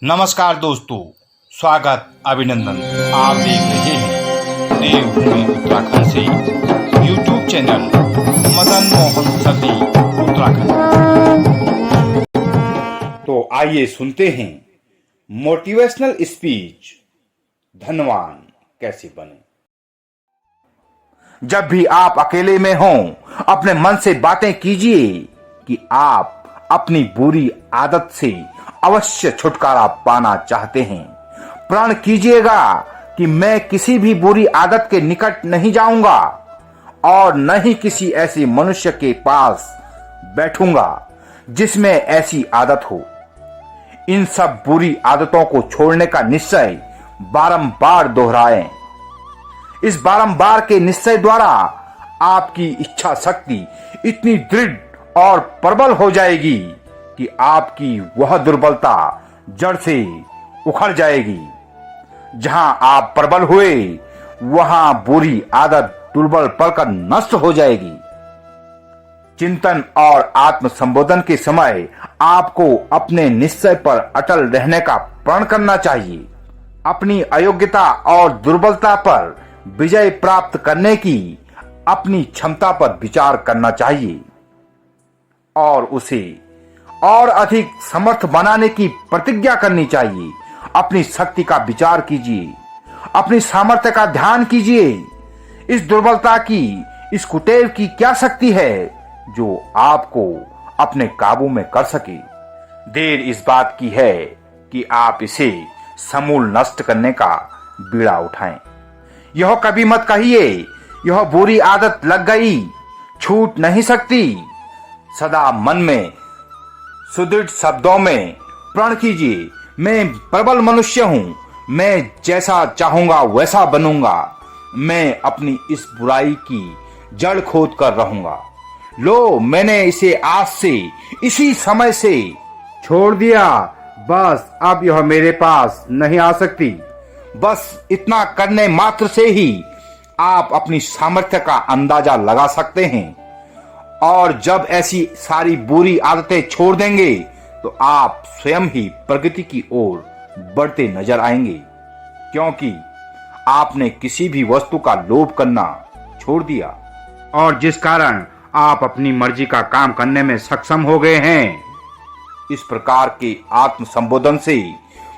नमस्कार दोस्तों, स्वागत अभिनंदन। आप देख रहे हैं देवभूमि उत्तराखंड से यूट्यूब चैनल मदन मोहन सती उत्तराखंड। तो आइए सुनते हैं मोटिवेशनल स्पीच धनवान कैसे बने। जब भी आप अकेले में हों, अपने मन से बातें कीजिए कि आप अपनी बुरी आदत से अवश्य छुटकारा पाना चाहते हैं। प्रण कीजिएगा कि मैं किसी भी बुरी आदत के निकट नहीं जाऊंगा और न ही किसी ऐसे मनुष्य के पास बैठूंगा जिसमें ऐसी आदत हो। इन सब बुरी आदतों को छोड़ने का निश्चय बारंबार दोहराएं। इस बारंबार के निश्चय द्वारा आपकी इच्छा शक्ति इतनी दृढ़ और प्रबल हो जाएगी कि आपकी वह दुर्बलता जड़ से उखड़ जाएगी। जहां आप प्रबल हुए, वहां बुरी आदत दुर्बल पड़कर नष्ट हो जाएगी। चिंतन और आत्म संबोधन के समय आपको अपने निश्चय पर अटल रहने का प्रण करना चाहिए। अपनी अयोग्यता और दुर्बलता पर विजय प्राप्त करने की अपनी क्षमता पर विचार करना चाहिए और उसे और अधिक समर्थ बनाने की प्रतिज्ञा करनी चाहिए। अपनी शक्ति का विचार कीजिए, अपनी सामर्थ्य का ध्यान कीजिए। इस दुर्बलता की, इस कुटेव की क्या शक्ति है जो आपको अपने काबू में कर सके। देर इस बात की है कि आप इसे समूल नष्ट करने का बीड़ा उठाएं। यह कभी मत कहिए यह बुरी आदत लग गई, छूट नहीं सकती। सदा मन में सुदृढ़ शब्दों में प्रण कीजिए, मैं प्रबल मनुष्य हूं, मैं जैसा चाहूंगा वैसा बनूंगा, मैं अपनी इस बुराई की जड़ खोद कर रहूंगा। लो, मैंने इसे आज से, इसी समय से छोड़ दिया। बस अब यह मेरे पास नहीं आ सकती। बस इतना करने मात्र से ही आप अपनी सामर्थ्य का अंदाजा लगा सकते हैं। और जब ऐसी सारी बुरी आदतें छोड़ देंगे तो आप स्वयं ही प्रगति की ओर बढ़ते नजर आएंगे, क्योंकि आपने किसी भी वस्तु का लोभ करना छोड़ दिया और जिस कारण आप अपनी मर्जी का काम करने में सक्षम हो गए हैं। इस प्रकार के आत्म संबोधन से,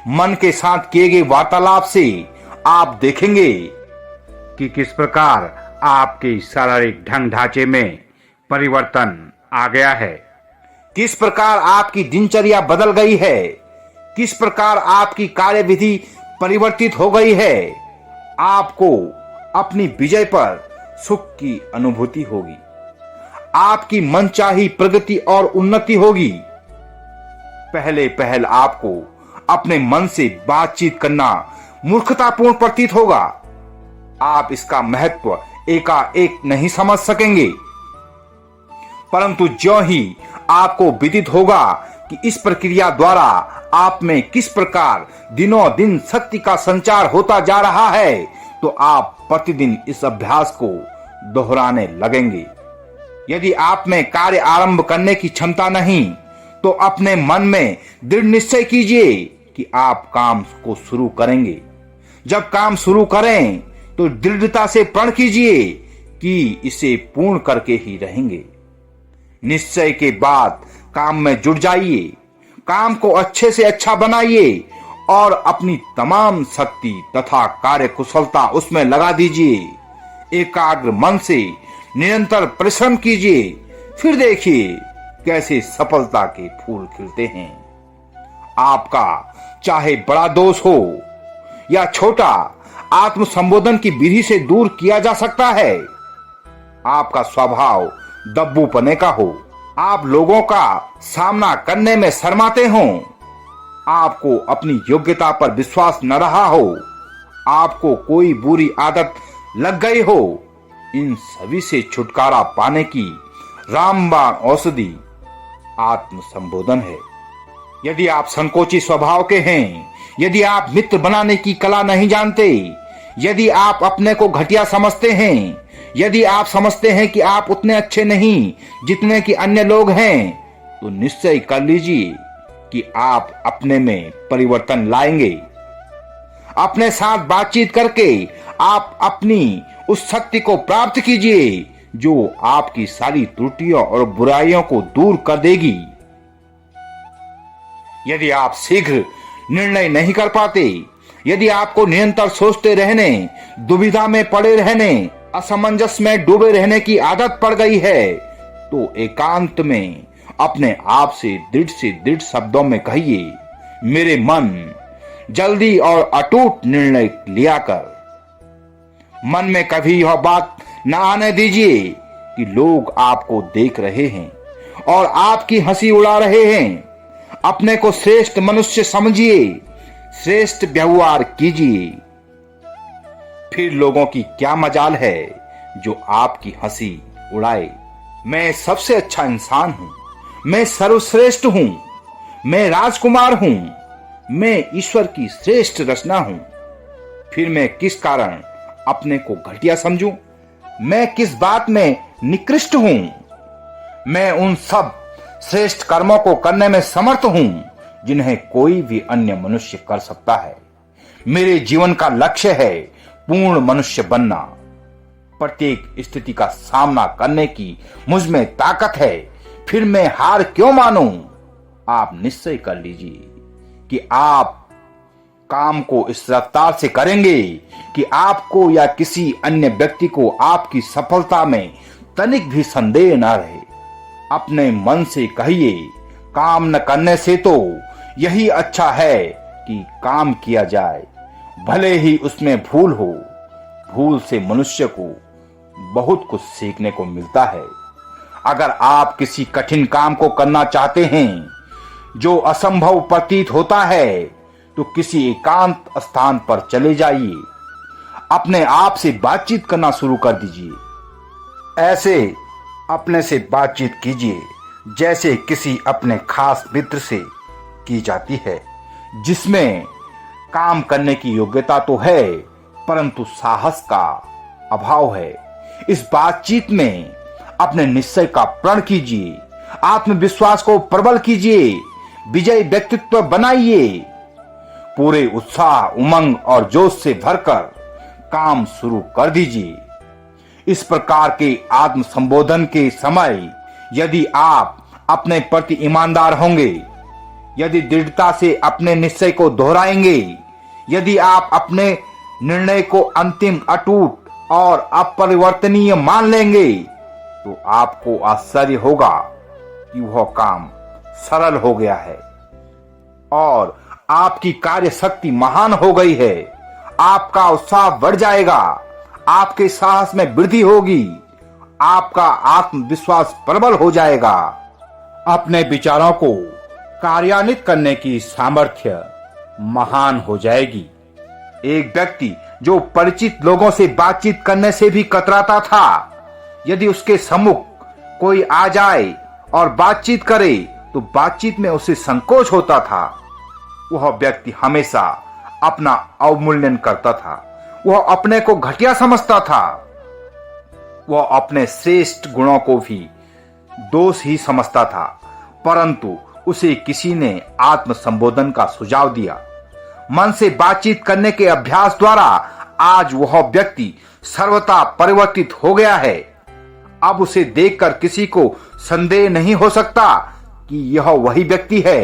मन के साथ किए गए वार्तालाप से आप देखेंगे कि किस प्रकार आपके शारीरिक ढंग ढांचे में परिवर्तन आ गया है, किस प्रकार आपकी दिनचर्या बदल गई है, किस प्रकार आपकी कार्यविधि परिवर्तित हो गई है। आपको अपनी विजय पर सुख की अनुभूति होगी, आपकी मनचाही प्रगति और उन्नति होगी। पहले आपको अपने मन से बातचीत करना मूर्खतापूर्ण प्रतीत होगा। आप इसका महत्व एकाएक नहीं समझ सकेंगे, परंतु ज्यों ही आपको विदित होगा कि इस प्रक्रिया द्वारा आप में किस प्रकार दिनों दिन शक्ति का संचार होता जा रहा है, तो आप प्रतिदिन इस अभ्यास को दोहराने लगेंगे। यदि आप में कार्य आरंभ करने की क्षमता नहीं, तो अपने मन में दृढ़ निश्चय कीजिए कि आप काम को शुरू करेंगे। जब काम शुरू करें तो दृढ़ता से प्रण कीजिए कि इसे पूर्ण करके ही रहेंगे। निश्चय के बाद काम में जुट जाइए, काम को अच्छे से अच्छा बनाइए और अपनी तमाम शक्ति तथा कार्य कुशलता उसमें लगा दीजिए। एकाग्र मन से निरंतर परिश्रम कीजिए, फिर देखिए कैसे सफलता के फूल खिलते हैं। आपका चाहे बड़ा दोष हो या छोटा, आत्म संबोधन की विधि से दूर किया जा सकता है। आपका स्वभाव दब्बूपने का हो, आप लोगों का सामना करने में शर्माते हों, आपको अपनी योग्यता पर विश्वास न रहा हो, आपको कोई बुरी आदत लग गई हो, इन सभी से छुटकारा पाने की रामबाण औषधि आत्म संबोधन है। यदि आप संकोची स्वभाव के हैं, यदि आप मित्र बनाने की कला नहीं जानते, यदि आप अपने को घटिया समझते हैं, यदि आप समझते हैं कि आप उतने अच्छे नहीं जितने कि अन्य लोग हैं, तो निश्चय कर लीजिए कि आप अपने में परिवर्तन लाएंगे। अपने साथ बातचीत करके आप अपनी उस शक्ति को प्राप्त कीजिए जो आपकी सारी त्रुटियों और बुराइयों को दूर कर देगी। यदि आप शीघ्र निर्णय नहीं कर पाते, यदि आपको निरंतर सोचते रहने, दुविधा में पड़े रहने, असमंजस में डूबे रहने की आदत पड़ गई है, तो एकांत में अपने आप से दृढ़ शब्दों में कहिए, मेरे मन, जल्दी और अटूट निर्णय लिया कर। मन में कभी यह बात न आने दीजिए कि लोग आपको देख रहे हैं और आपकी हंसी उड़ा रहे हैं। अपने को श्रेष्ठ मनुष्य समझिए, श्रेष्ठ व्यवहार कीजिए। फिर लोगों की क्या मजाल है जो आपकी हंसी उड़ाए। मैं सबसे अच्छा इंसान हूं, मैं सर्वश्रेष्ठ हूं, मैं राजकुमार हूं, मैं ईश्वर की श्रेष्ठ रचना हूं। फिर मैं किस कारण अपने को घटिया समझूं? मैं किस बात में निकृष्ट हूं? मैं उन सब श्रेष्ठ कर्मों को करने में समर्थ हूं जिन्हें कोई भी अन्य मनुष्य कर सकता है। मेरे जीवन का लक्ष्य है पूर्ण मनुष्य बनना। प्रत्येक स्थिति का सामना करने की मुझ में ताकत है, फिर मैं हार क्यों मानूं? आप निश्चय कर लीजिए कि आप काम को इस रफ्तार से करेंगे कि आपको या किसी अन्य व्यक्ति को आपकी सफलता में तनिक भी संदेह न रहे। अपने मन से कहिए, काम न करने से तो यही अच्छा है कि काम किया जाए, भले ही उसमें भूल हो। भूल से मनुष्य को बहुत कुछ सीखने को मिलता है। अगर आप किसी कठिन काम को करना चाहते हैं जो असंभव प्रतीत होता है, तो किसी एकांत स्थान पर चले जाइए, अपने आप से बातचीत करना शुरू कर दीजिए। ऐसे अपने से बातचीत कीजिए जैसे किसी अपने खास मित्र से की जाती है, जिसमें काम करने की योग्यता तो है परंतु साहस का अभाव है। इस बातचीत में अपने निश्चय का प्रण कीजिए, आत्मविश्वास को प्रबल कीजिए, विजयी व्यक्तित्व बनाइए। पूरे उत्साह, उमंग और जोश से भरकर काम शुरू कर दीजिए। इस प्रकार के आत्म संबोधन के समय यदि आप अपने प्रति ईमानदार होंगे, यदि दृढ़ता से अपने निश्चय को दोहराएंगे, यदि आप अपने निर्णय को अंतिम, अटूट और अपरिवर्तनीय मान लेंगे, तो आपको आश्चर्य होगा कि वह काम सरल हो गया है और आपकी कार्य शक्ति महान हो गई है। आपका उत्साह बढ़ जाएगा, आपके साहस में वृद्धि होगी, आपका आत्मविश्वास प्रबल हो जाएगा। अपने विचारों को कार्यान्वित करने की सामर्थ्य महान हो जाएगी। एक व्यक्ति जो परिचित लोगों से बातचीत करने से भी कतराता था, यदि उसके सम्मुख कोई आ जाए और बातचीत करे तो बातचीत में उसे संकोच होता था। वह व्यक्ति हमेशा अपना अवमूल्यन करता था, वह अपने को घटिया समझता था, वह अपने श्रेष्ठ गुणों को भी दोष ही समझता था। परंतु उसे किसी ने आत्म संबोधन का सुझाव दिया। मन से बातचीत करने के अभ्यास द्वारा आज वह व्यक्ति सर्वथा परिवर्तित हो गया है। अब उसे देखकर किसी को संदेह नहीं हो सकता कि यह वही व्यक्ति है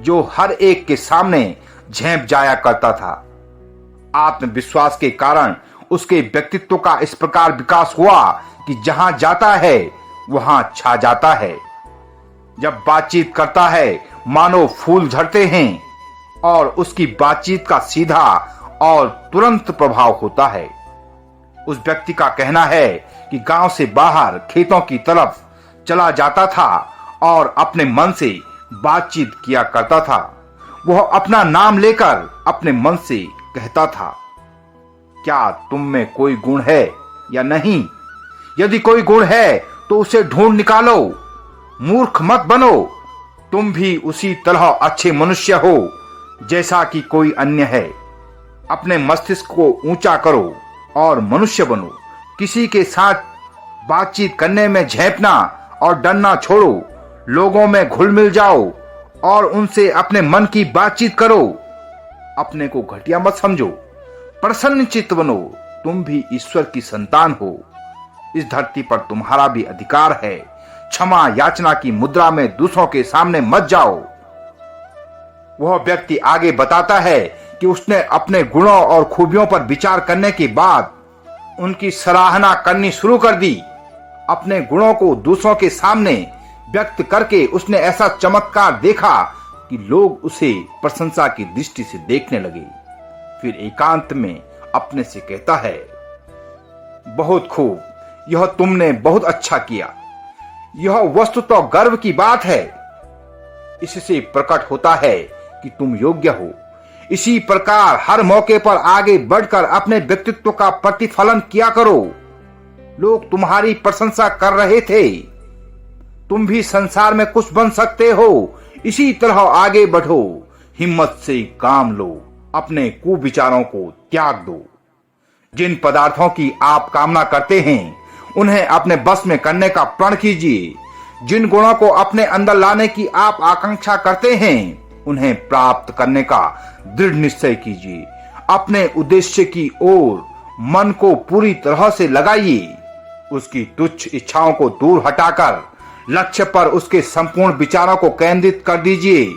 जो हर एक के सामने झेप जाया करता था। आत्मविश्वास के कारण उसके व्यक्तित्व का इस प्रकार विकास हुआ कि जहां जाता है वहां छा जाता है। जब बातचीत करता है मानो फूल झड़ते हैं और उसकी बातचीत का सीधा और तुरंत प्रभाव होता है। उस व्यक्ति का कहना है कि गांव से बाहर खेतों की तरफ चला जाता था और अपने मन से बातचीत किया करता था। वह अपना नाम लेकर अपने मन से कहता था, क्या तुम में कोई गुण है या नहीं? यदि कोई गुण है तो उसे ढूंढ निकालो। मूर्ख मत बनो, तुम भी उसी तरह अच्छे मनुष्य हो जैसा कि कोई अन्य है। अपने मस्तिष्क को ऊंचा करो और मनुष्य बनो। किसी के साथ बातचीत करने में झेपना और डरना छोड़ो। लोगों में घुल मिल जाओ और उनसे अपने मन की बातचीत करो। अपने को घटिया मत समझो, प्रसन्न चित्त बनो। तुम भी ईश्वर की संतान हो। इस धरती पर तुम्हारा भी अधिकार है। क्षमा याचना की मुद्रा में दूसरों के सामने मत जाओ। वह व्यक्ति आगे बताता है कि उसने अपने गुणों और खूबियों पर विचार करने के बाद उनकी सराहना करनी शुरू कर दी। अपने गुणों को दूसरों के सामने व्यक्त करके उसने ऐसा चमत्कार देखा कि लोग उसे प्रशंसा की दृष्टि से देखने लगे। फिर एकांत में अपने से कहता है, बहुत खूब, यह तुमने बहुत अच्छा किया। यह वस्तु तो गर्व की बात है। इससे प्रकट होता है कि तुम योग्य हो। इसी प्रकार हर मौके पर आगे बढ़कर अपने व्यक्तित्व का प्रतिफलन किया करो। लोग तुम्हारी प्रशंसा कर रहे थे, तुम भी संसार में कुछ बन सकते हो। इसी तरह आगे बढ़ो, हिम्मत से काम लो, अपने कुविचारों को त्याग दो। जिन पदार्थों की आप कामना करते हैं उन्हें अपने बस में करने का प्रण कीजिए। जिन गुणों को अपने अंदर लाने की आप आकांक्षा करते हैं उन्हें प्राप्त करने का दृढ़ निश्चय कीजिए। अपने उद्देश्य की ओर मन को पूरी तरह से लगाइए। उसकी तुच्छ इच्छाओं को दूर हटाकर लक्ष्य पर उसके संपूर्ण विचारों को केंद्रित कर दीजिए।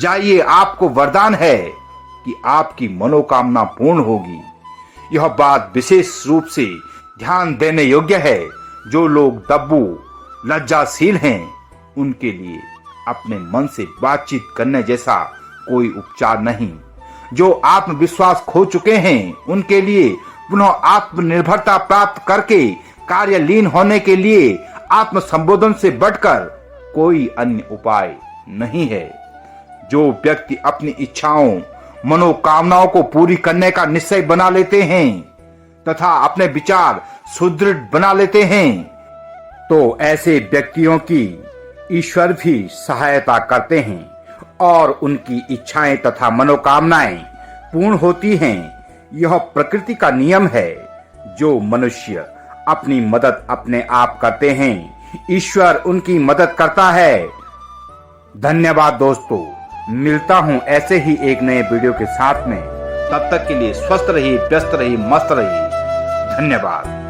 जाइए, आपको वरदान है कि आपकी मनोकामना पूर्ण होगी। यह बात विशेष रूप से ध्यान देने योग्य है। जो लोग दब्बू लज्जाशील हैं उनके लिए अपने मन से बातचीत करने जैसा कोई उपचार नहीं। जो आत्मविश्वास खो चुके हैं उनके लिए पुनः आत्मनिर्भरता प्राप्त करके कार्यलीन होने के लिए आत्म संबोधन से बढ़कर कोई अन्य उपाय नहीं है। जो व्यक्ति अपनी इच्छाओं मनोकामनाओं को पूरी करने का निश्चय बना लेते हैं तथा अपने विचार सुदृढ़ बना लेते हैं, तो ऐसे व्यक्तियों की ईश्वर भी सहायता करते हैं और उनकी इच्छाएं तथा मनोकामनाएं पूर्ण होती हैं। यह प्रकृति का नियम है। जो मनुष्य अपनी मदद अपने आप करते हैं, ईश्वर उनकी मदद करता है। धन्यवाद दोस्तों, मिलता हूं ऐसे ही एक नए वीडियो के साथ में। तब तक के लिए स्वस्थ रहिए, व्यस्त रहिए, मस्त रहिए। धन्यवाद।